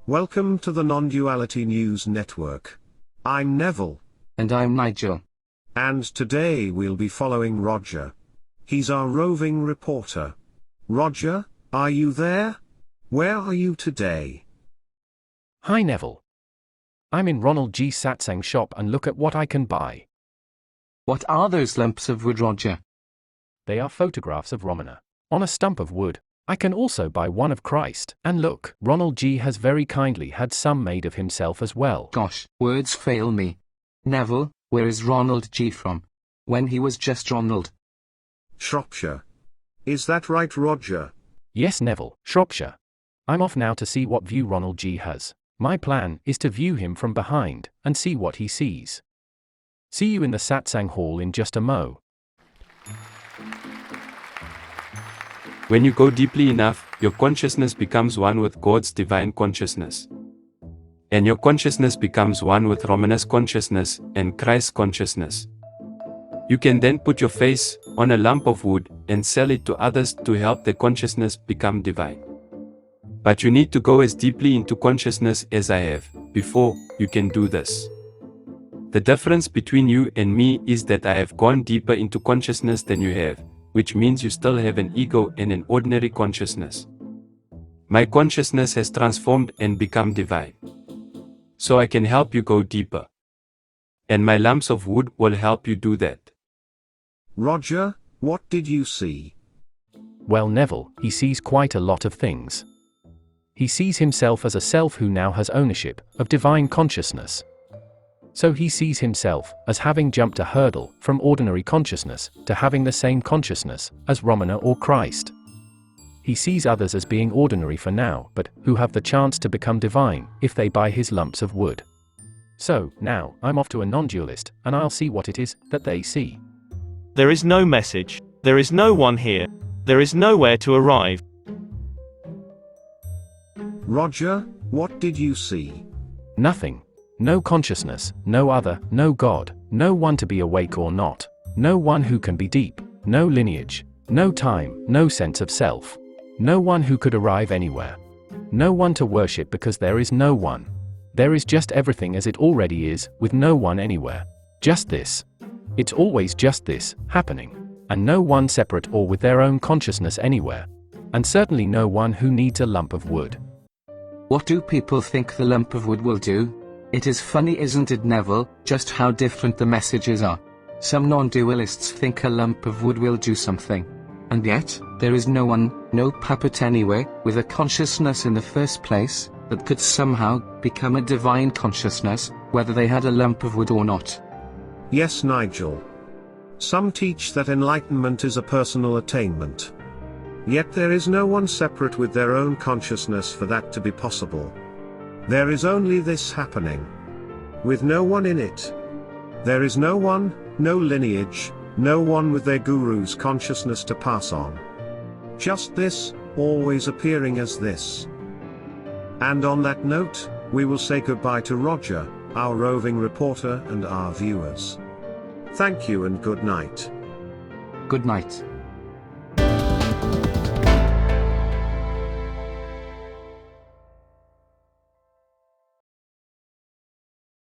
Welcome to the Non-duality News Network. I'm Neville. And I'm Nigel. And today we'll be following Roger. He's our roving reporter. Roger, are you there? Where are you today? Hi Neville. I'm in Ronald G. Satsang's shop and look at what I can buy. What are those lumps of wood, Roger? They are photographs of Ramana on a stump of wood. I can also buy one of Christ, and look, Ronald G. has very kindly had some made of himself as well. Gosh, words fail me. Neville, where is Ronald G. from? When he was just Ronald. Shropshire. Is that right, Roger? Yes, Neville, Shropshire. I'm off now to see what view Ronald G. has. My plan is to view him from behind, and see what he sees. See you in the Satsang Hall in just a mo. When you go deeply enough, your consciousness becomes one with God's divine consciousness. And your consciousness becomes one with Ramana's consciousness and Christ's consciousness. You can then put your face on a lump of wood and sell it to others to help their consciousness become divine. But you need to go as deeply into consciousness as I have before you can do this. The difference between you and me is that I have gone deeper into consciousness than you have, which means you still have an ego and an ordinary consciousness. My consciousness has transformed and become divine. So I can help you go deeper. And my lumps of wood will help you do that. Roger, what did you see? Well, Neville, he sees quite a lot of things. He sees himself as a self who now has ownership of divine consciousness. So he sees himself as having jumped a hurdle from ordinary consciousness to having the same consciousness as Ramana or Christ. He sees others as being ordinary for now, but who have the chance to become divine if they buy his lumps of wood. So, now, I'm off to a non-dualist, and I'll see what it is that they see. There is no message. There is no one here. There is nowhere to arrive. Roger, what did you see? Nothing. No consciousness, no other, no God, no one to be awake or not, no one who can be deep, no lineage, no time, no sense of self, no one who could arrive anywhere, no one to worship because there is no one. There is just everything as it already is, with no one anywhere. Just this. It's always just this, happening. And no one separate or with their own consciousness anywhere. And certainly no one who needs a lump of wood. What do people think the lump of wood will do? It is funny, isn't it, Neville, just how different the messages are. Some non-dualists think a lump of wood will do something. And yet, there is no one, no puppet anywhere, with a consciousness in the first place, that could somehow become a divine consciousness, whether they had a lump of wood or not. Yes, Nigel. Some teach that enlightenment is a personal attainment. Yet there is no one separate with their own consciousness for that to be possible. There is only this happening. With no one in it. There is no one, no lineage, no one with their guru's consciousness to pass on. Just this, always appearing as this. And on that note, we will say goodbye to Roger, our roving reporter, and our viewers. Thank you and good night. Good night.